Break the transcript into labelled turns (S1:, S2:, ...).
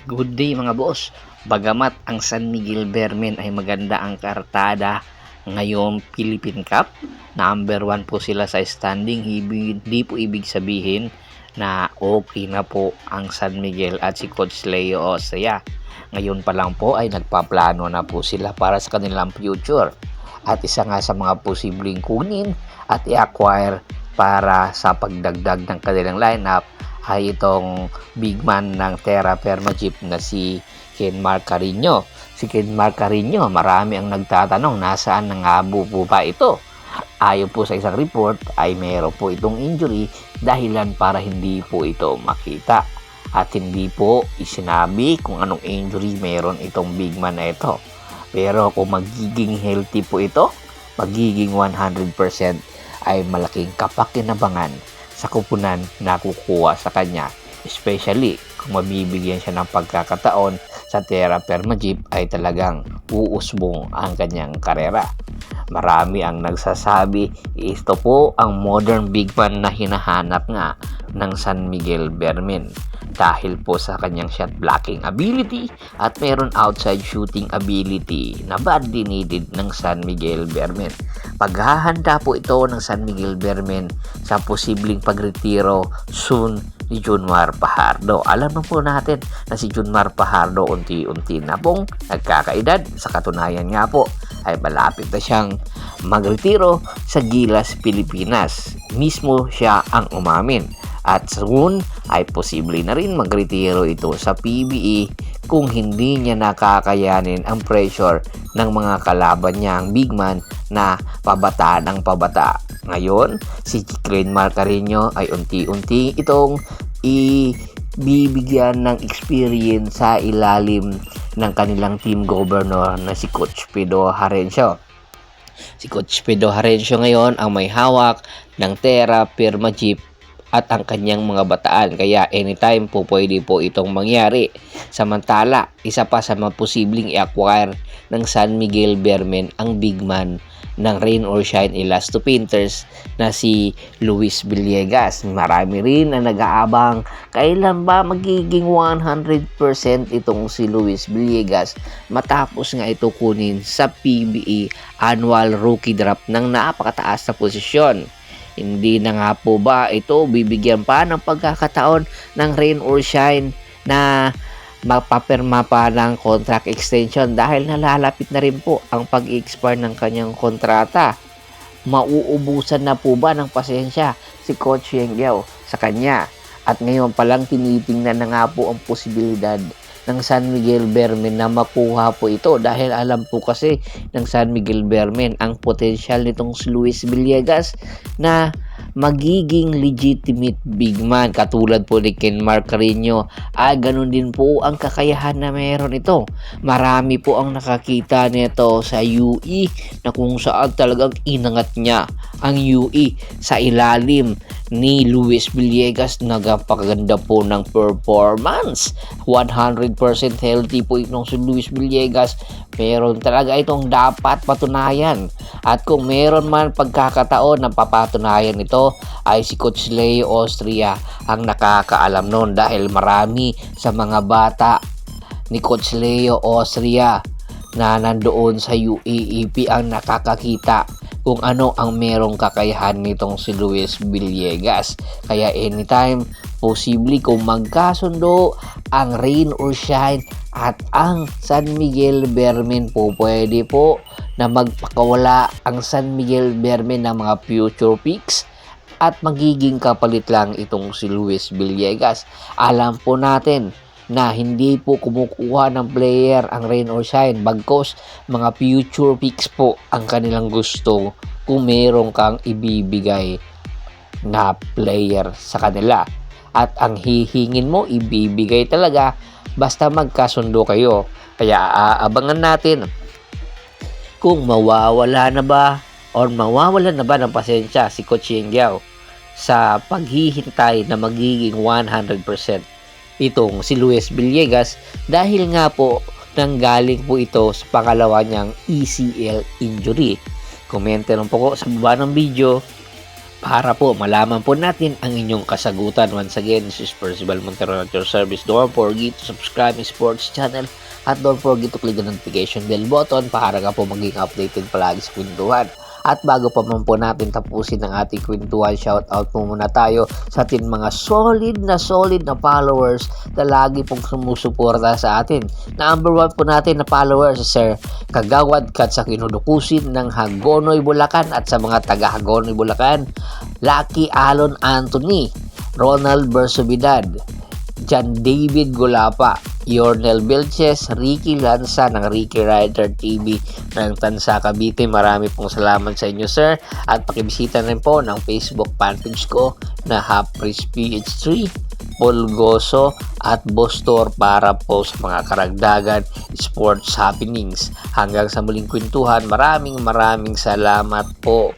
S1: Good day mga boss. Bagamat ang San Miguel Bearmen ay maganda ang kartada ngayong Philippine Cup, number 1 po sila sa standing, hindi po ibig sabihin na okay na po ang San Miguel at si Coach Leo Osea. Ngayon pa lang po ay nagpaplano na po sila para sa kanilang future. At isa nga sa mga posibleng kunin at i-acquire para sa pagdagdag ng kanilang lineup ay itong big man ng Terra Firma Jeep na si Kenmar Carino. Si Kenmar Carino, marami ang nagtatanong nasaan na nga po ba ito. Ayon po sa isang report ay meron po itong injury dahilan para hindi po ito makita. At hindi po isinabi kung anong injury meron itong big man na ito. Pero kung magiging healthy po ito, magiging 100% ay malaking kapakinabangan sa kupunan na kukuha sa kanya, especially kung mabibigyan siya ng pagkakataon sa Terra Firma Jeep ay talagang uusbong ang kanyang karera. Marami ang nagsasabi ito po ang modern big man na hinahanap nga ng San Miguel Bearmen dahil po sa kanyang shot blocking ability at meron outside shooting ability na badly needed ng San Miguel Bearmen. Paghahanda po ito ng San Miguel Bearmen sa posibleng pagretiro soon ni Junmar Fajardo. Alam na po natin na si Junmar Fajardo unti-unti na pong nagkakaedad. Sa katunayan nga po ay malapit na siyang magretiro sa Gilas, Pilipinas. Mismo siya ang umamin. At soon ay posible na rin magretiro ito sa PBE kung hindi niya nakakayanin ang pressure ng mga kalaban niyang big man na pabata ng pabata. Ngayon, si Kenmar Carino ay unti-unti itong ibibigyan ng experience sa ilalim ng kanilang team governor na si Coach Pedro Harencio. Si Coach Pedro Harencio ngayon ang may hawak ng Terra Firma Jeep at ang kanyang mga bataan, kaya anytime po pwede po itong mangyari. Samantala, isa pa sa mga posibleng i-acquire ng San Miguel Bearmen ang big man ng Rain or Shine Elasto Painters na si Luis Villegas. Marami rin ang nag-aabang kailan ba magiging 100% itong si Luis Villegas matapos nga ito kunin sa PBE annual rookie draft ng napakataas na posisyon. Hindi na nga po ba ito bibigyan pa ng pagkakataon ng Rain or Shine na magpapirma pa ng contract extension dahil nalalapit na rin po ang pag-expire ng kanyang kontrata. Mauubusan na po ba ng pasensya si Coach Yengyao sa kanya? At ngayon pa lang tinitingnan na nga po ang posibilidad ng San Miguel Bearmen na makuha po ito dahil alam po kasi ng San Miguel Bearmen ang potensyal nitong si Luis Villegas na magiging legitimate big man katulad po ni Kenmar Carino ay ganun din po ang kakayahan na meron ito. Marami po ang nakakita nito sa UE na kung saan talagang inangat niya ang UE sa ilalim ni Luis Villegas. Nagpakaganda po ng performance, 100% healthy po itong si Luis Villegas. Meron talaga itong dapat patunayan at kung meron man pagkakataon na papatunayan ito ay si Coach Leo Austria ang nakakaalam nun dahil marami sa mga bata ni Coach Leo Austria na nandoon sa UAAP ang nakakakita kung ano ang merong kakayahan nitong si Luis Villegas. Kaya anytime posible kung magkasundo ang Rain or Shine at ang San Miguel Bearmen po, pwede po na magpakawala ang San Miguel Bearmen ng mga future picks at magiging kapalit lang itong si Luis Villegas. Alam po natin na hindi po kumukuha ng player ang Rain or Shine, bagkos mga future picks po ang kanilang gusto kung meron kang ibibigay na player sa kanila. At ang hihingin mo, ibibigay talaga basta magkasundo kayo. Kaya aabangan natin kung mawawala na ba or mawawalan na ba ng pasensya si Coach Yengyao sa paghihintay na magiging 100% itong si Luis Villegas dahil nga po nanggaling po ito sa pangalawa niyang ECL injury. Komento lang po sa baba ng video para po malaman po natin ang inyong kasagutan. Once again, this is Percival Montero at your service. Don't forget to subscribe my sports channel at don't forget to click the notification bell button para ka po maging updated palagi sa kwentuhan. At bago pa man po natin tapusin ang ating kwentuhan, shoutout po muna tayo sa ating mga solid na followers na lagi pong sumusuporta sa atin. Number 1 po natin na followers si Sir Kagawad Kat sa Kinudukusin ng Hagonoy, Bulacan, at sa mga taga Hagonoy, Bulacan, Lucky Alon Anthony, Ronald Bersobidad, John David Gulapa, Yornel Belches, Ricky Lanza ng Ricky Rider TV ng Tansa, Cavite. Marami pong salamat sa inyo, sir. At pakibisita rin po ng Facebook fanpage ko na Hapris PH3, Polgoso at Bostor para po sa mga karagdagan sports happenings. Hanggang sa muling kwentuhan, maraming salamat po.